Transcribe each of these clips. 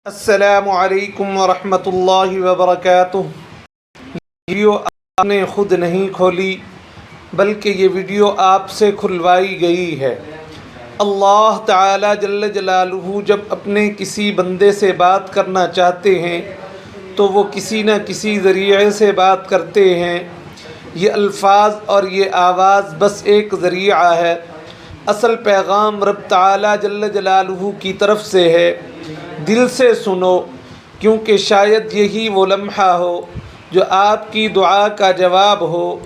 السلام علیکم ورحمۃ اللہ وبرکاتہ۔ ویڈیو آپ نے خود نہیں کھولی بلکہ یہ ویڈیو آپ سے کھلوائی گئی ہے۔ اللہ تعالی جل جلالہ جب اپنے کسی بندے سے بات کرنا چاہتے ہیں تو وہ کسی نہ کسی ذریعے سے بات کرتے ہیں۔ یہ الفاظ اور یہ آواز بس ایک ذریعہ ہے، اصل پیغام رب تعالی جل جلالہ کی طرف سے ہے۔ دل سے سنو، کیونکہ شاید یہی وہ لمحہ ہو جو آپ کی دعا کا جواب ہو،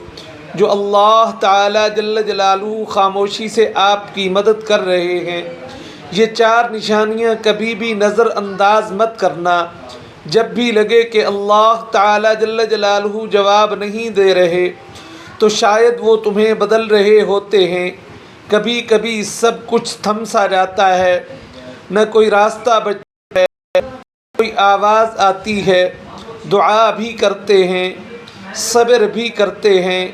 جو اللہ تعالی جل جلالہ خاموشی سے آپ کی مدد کر رہے ہیں۔ یہ چار نشانیاں کبھی بھی نظر انداز مت کرنا۔ جب بھی لگے کہ اللہ تعالی جل جلالہ جواب نہیں دے رہے تو شاید وہ تمہیں بدل رہے ہوتے ہیں۔ کبھی کبھی سب کچھ تھم سا جاتا ہے، نہ کوئی راستہ بچتا ہے، کوئی آواز آتی ہے، دعا بھی کرتے ہیں، صبر بھی کرتے ہیں،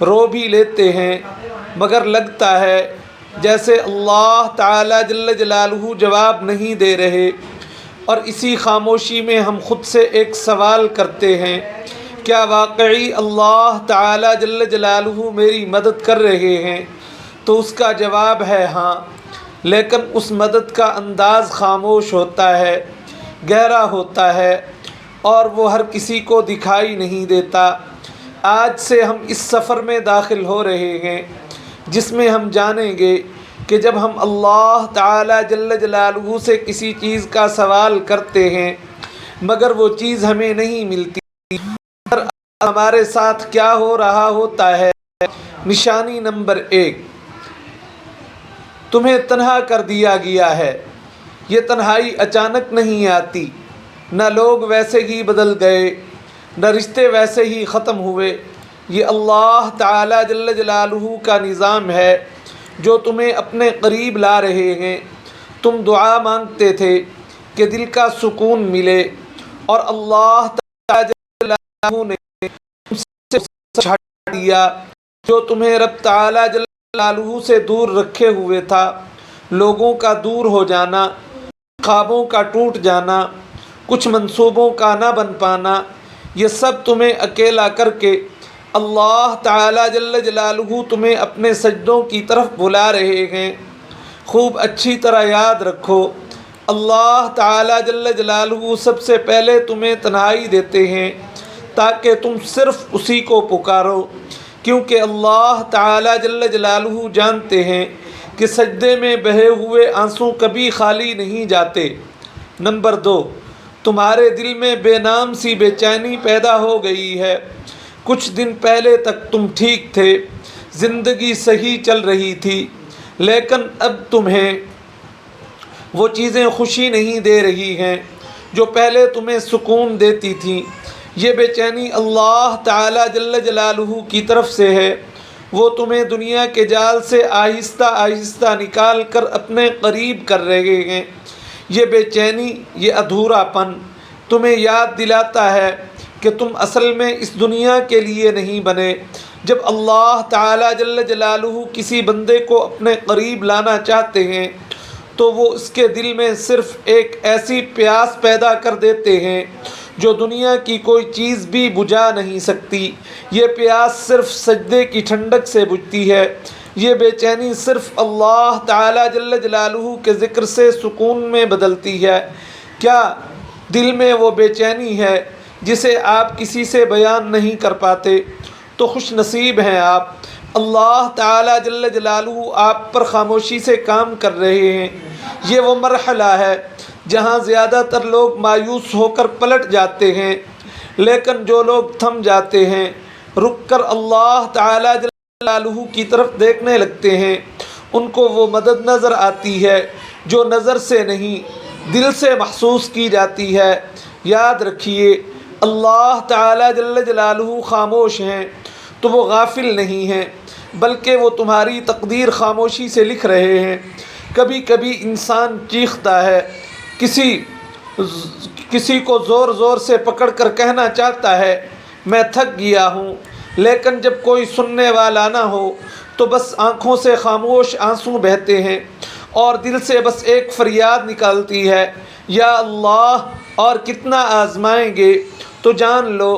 رو بھی لیتے ہیں، مگر لگتا ہے جیسے اللہ تعالی جل جلالہ جواب نہیں دے رہے۔ اور اسی خاموشی میں ہم خود سے ایک سوال کرتے ہیں، کیا واقعی اللہ تعالی جل جلالہ میری مدد کر رہے ہیں؟ تو اس کا جواب ہے ہاں، لیکن اس مدد کا انداز خاموش ہوتا ہے، گہرا ہوتا ہے، اور وہ ہر کسی کو دکھائی نہیں دیتا۔ آج سے ہم اس سفر میں داخل ہو رہے ہیں جس میں ہم جانیں گے کہ جب ہم اللہ تعالی جل جلالہ سے کسی چیز کا سوال کرتے ہیں مگر وہ چیز ہمیں نہیں ملتی، ہمارے ساتھ کیا ہو رہا ہوتا ہے۔ نشانی نمبر 1، تمہیں تنہا کر دیا گیا ہے۔ یہ تنہائی اچانک نہیں آتی، نہ لوگ ویسے ہی بدل گئے، نہ رشتے ویسے ہی ختم ہوئے۔ یہ اللہ تعالی جل جلالہ کا نظام ہے جو تمہیں اپنے قریب لا رہے ہیں۔ تم دعا مانگتے تھے کہ دل کا سکون ملے، اور اللہ تعالی جل جلالہ نے تم سے ہٹا دیا جو تمہیں رب تعالی جل جلالہ سے دور رکھے ہوئے تھا۔ لوگوں کا دور ہو جانا، خوابوں کا ٹوٹ جانا، کچھ منصوبوں کا نہ بن پانا، یہ سب تمہیں اکیلا کر کے اللہ تعالی جل جلالہ تمہیں اپنے سجدوں کی طرف بلا رہے ہیں۔ خوب اچھی طرح یاد رکھو، اللہ تعالی جل جلالہ سب سے پہلے تمہیں تنہائی دیتے ہیں تاکہ تم صرف اسی کو پکارو، کیونکہ اللہ تعالی جل جلالہ جانتے ہیں کہ سجدے میں بہے ہوئے آنسو کبھی خالی نہیں جاتے۔ نمبر 2، تمہارے دل میں بے نام سی بے چینی پیدا ہو گئی ہے۔ کچھ دن پہلے تک تم ٹھیک تھے، زندگی صحیح چل رہی تھی، لیکن اب تمہیں وہ چیزیں خوشی نہیں دے رہی ہیں جو پہلے تمہیں سکون دیتی تھیں۔ یہ بے چینی اللہ تعالی جل جلالہ کی طرف سے ہے۔ وہ تمہیں دنیا کے جال سے آہستہ آہستہ نکال کر اپنے قریب کر رہے ہیں۔ یہ بے چینی، یہ ادھورا پن تمہیں یاد دلاتا ہے کہ تم اصل میں اس دنیا کے لیے نہیں بنے۔ جب اللہ تعالی جل جلالہ کسی بندے کو اپنے قریب لانا چاہتے ہیں تو وہ اس کے دل میں صرف ایک ایسی پیاس پیدا کر دیتے ہیں جو دنیا کی کوئی چیز بھی بجھا نہیں سکتی۔ یہ پیاس صرف سجدے کی ٹھنڈک سے بجھتی ہے۔ یہ بے چینی صرف اللہ تعالی جل جلالہ کے ذکر سے سکون میں بدلتی ہے۔ کیا دل میں وہ بے چینی ہے جسے آپ کسی سے بیان نہیں کر پاتے؟ تو خوش نصیب ہیں آپ، اللہ تعالی جل جلالہ آپ پر خاموشی سے کام کر رہے ہیں۔ یہ وہ مرحلہ ہے جہاں زیادہ تر لوگ مایوس ہو کر پلٹ جاتے ہیں، لیکن جو لوگ تھم جاتے ہیں، رک کر اللہ تعالی جل جلالہ کی طرف دیکھنے لگتے ہیں، ان کو وہ مدد نظر آتی ہے جو نظر سے نہیں دل سے محسوس کی جاتی ہے۔ یاد رکھیے، اللہ تعالی جل جلالہ خاموش ہیں تو وہ غافل نہیں ہیں، بلکہ وہ تمہاری تقدیر خاموشی سے لکھ رہے ہیں۔ کبھی کبھی انسان چیختا ہے، کسی کو زور زور سے پکڑ کر کہنا چاہتا ہے میں تھک گیا ہوں، لیکن جب کوئی سننے والا نہ ہو تو بس آنکھوں سے خاموش آنسو بہتے ہیں۔ اور دل سے بس ایک فریاد نکالتی ہے، یا اللہ، اور کتنا آزمائیں گے؟ تو جان لو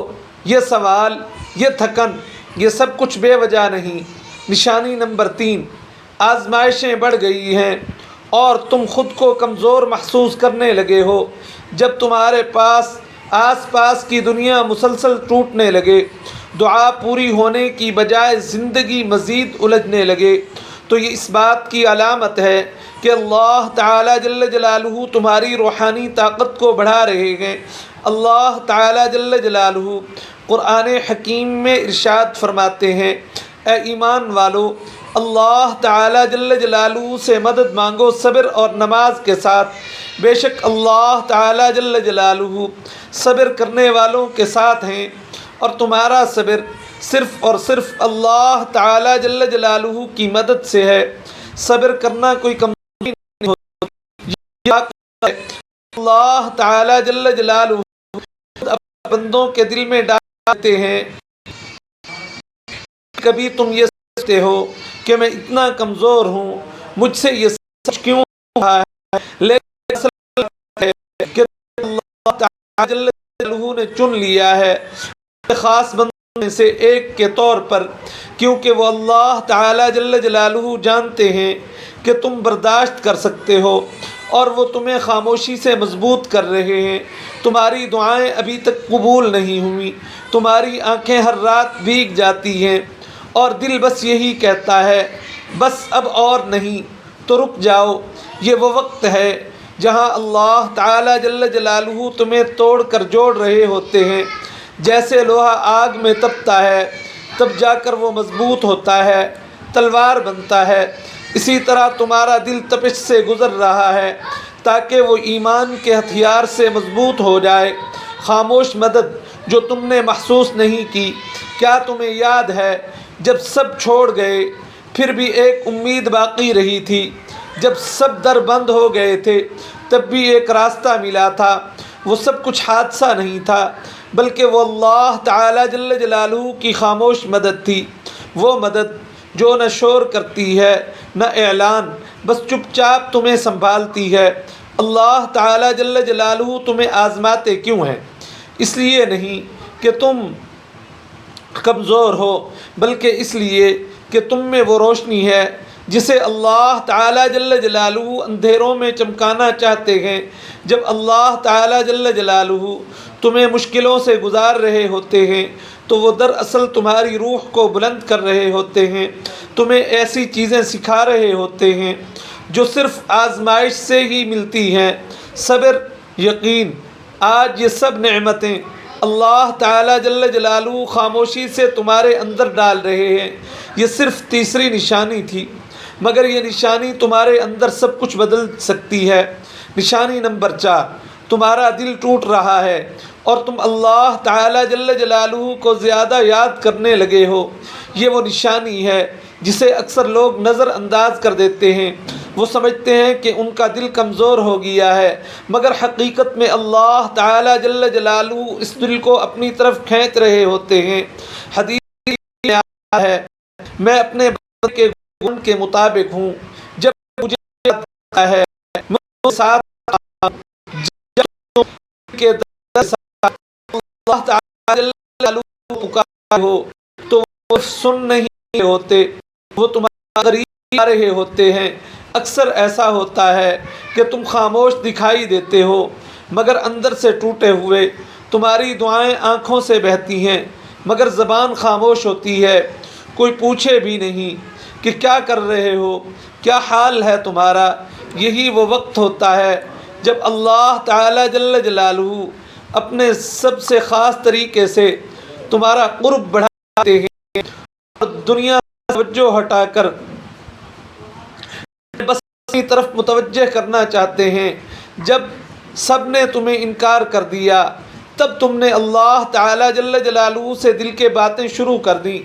یہ سوال، یہ تھکن، یہ سب کچھ بے وجہ نہیں۔ نشانی نمبر 3، آزمائشیں بڑھ گئی ہیں اور تم خود کو کمزور محسوس کرنے لگے ہو۔ جب تمہارے آس پاس کی دنیا مسلسل ٹوٹنے لگے، دعا پوری ہونے کی بجائے زندگی مزید الجھنے لگے، تو یہ اس بات کی علامت ہے کہ اللہ تعالیٰ جل جلالہ تمہاری روحانی طاقت کو بڑھا رہے ہیں۔ اللہ تعالیٰ جل جلالہ قرآن حکیم میں ارشاد فرماتے ہیں، اے ایمان والو، اللہ تعالیٰ جل جلالہ سے مدد مانگو صبر اور نماز کے ساتھ، بے شک اللہ تعالیٰ جل جلالہ صبر کرنے والوں کے ساتھ ہیں، اور تمہارا صبر صرف اور صرف اللہ تعالیٰ جل جلالہ کی مدد سے ہے۔ صبر کرنا کوئی کمزوری نہیں ہوتی، اللہ تعالیٰ جل جلالہ اپنے بندوں کے دل میں ڈالتے ہیں۔ کبھی تم یہ سوچتے ہو کہ میں اتنا کمزور ہوں، مجھ سے یہ سچ کیوں ہوا ہے، لیکن اصل بات ہے کہ اللہ تعالیٰ جل جلالہ نے چن لیا ہے خاص بندوں میں سے ایک کے طور پر، کیونکہ وہ اللہ تعالیٰ جل جلالہ جانتے ہیں کہ تم برداشت کر سکتے ہو، اور وہ تمہیں خاموشی سے مضبوط کر رہے ہیں۔ تمہاری دعائیں ابھی تک قبول نہیں ہوئیں، تمہاری آنکھیں ہر رات بھیگ جاتی ہیں، اور دل بس یہی کہتا ہے، بس اب اور نہیں، تو رک جاؤ۔ یہ وہ وقت ہے جہاں اللہ تعالیٰ جل جلالہ تمہیں توڑ کر جوڑ رہے ہوتے ہیں۔ جیسے لوہا آگ میں تپتا ہے، تب جا کر وہ مضبوط ہوتا ہے، تلوار بنتا ہے، اسی طرح تمہارا دل تپش سے گزر رہا ہے تاکہ وہ ایمان کے ہتھیار سے مضبوط ہو جائے۔ خاموش مدد جو تم نے محسوس نہیں کی، کیا تمہیں یاد ہے جب سب چھوڑ گئے پھر بھی ایک امید باقی رہی تھی؟ جب سب در بند ہو گئے تھے تب بھی ایک راستہ ملا تھا۔ وہ سب کچھ حادثہ نہیں تھا، بلکہ وہ اللہ تعالیٰ جل جلالہ کی خاموش مدد تھی، وہ مدد جو نہ شور کرتی ہے نہ اعلان، بس چپ چاپ تمہیں سنبھالتی ہے۔ اللہ تعالیٰ جل جلالہ تمہیں آزماتے کیوں ہیں؟ اس لیے نہیں کہ تم کمزور ہو، بلکہ اس لیے کہ تم میں وہ روشنی ہے جسے اللہ تعالیٰ جل جلالہ اندھیروں میں چمکانا چاہتے ہیں۔ جب اللہ تعالیٰ جل جلالہ تمہیں مشکلوں سے گزار رہے ہوتے ہیں تو وہ دراصل تمہاری روح کو بلند کر رہے ہوتے ہیں، تمہیں ایسی چیزیں سکھا رہے ہوتے ہیں جو صرف آزمائش سے ہی ملتی ہیں۔ صبر، یقین، آج یہ سب نعمتیں اللہ تعالیٰ جل جلالہ خاموشی سے تمہارے اندر ڈال رہے ہیں۔ یہ صرف تیسری نشانی تھی، مگر یہ نشانی تمہارے اندر سب کچھ بدل سکتی ہے۔ نشانی نمبر 4، تمہارا دل ٹوٹ رہا ہے اور تم اللہ تعالیٰ جل جلالہ کو زیادہ یاد کرنے لگے ہو۔ یہ وہ نشانی ہے جسے اکثر لوگ نظر انداز کر دیتے ہیں۔ وہ سمجھتے ہیں کہ ان کا دل کمزور ہو گیا ہے، مگر حقیقت میں اللہ تعالیٰ جل جلالہ اس دل کو اپنی طرف کھینچ رہے ہوتے ہیں۔ حدیث میں آیا ہے، میں اپنے بندے کے گن کے مطابق ہوں، جب مجھے یاد آتا ہے میں اس کے ساتھ جب کے اللہ تعالیٰ جل جلالہ پکارے ہو تو وہ سن نہیں ہوتے، وہ تمہارے قریب آ رہے ہوتے ہیں۔ اکثر ایسا ہوتا ہے کہ تم خاموش دکھائی دیتے ہو، مگر اندر سے ٹوٹے ہوئے۔ تمہاری دعائیں آنکھوں سے بہتی ہیں مگر زبان خاموش ہوتی ہے۔ کوئی پوچھے بھی نہیں کہ کیا کر رہے ہو، کیا حال ہے تمہارا۔ یہی وہ وقت ہوتا ہے جب اللہ تعالیٰ جل جلالہ اپنے سب سے خاص طریقے سے تمہارا قرب بڑھاتے ہیں اور دنیا سے توجہ ہٹا کر بس اپنی طرف متوجہ کرنا چاہتے ہیں۔ جب سب نے تمہیں انکار کر دیا تب تم نے اللہ تعالیٰ جل جلالہ سے دل کے باتیں شروع کر دیں۔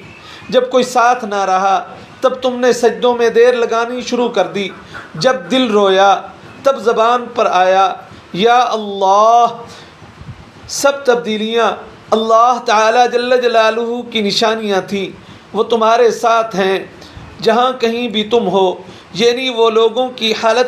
جب کوئی ساتھ نہ رہا تب تم نے سجدوں میں دیر لگانی شروع کر دی۔ جب دل رویا تب زبان پر آیا یا اللہ۔ سب تبدیلیاں اللہ تعالیٰ جل جلالہ کی نشانیاں تھیں۔ وہ تمہارے ساتھ ہیں جہاں کہیں بھی تم ہو۔ یعنی وہ لوگوں کی حالت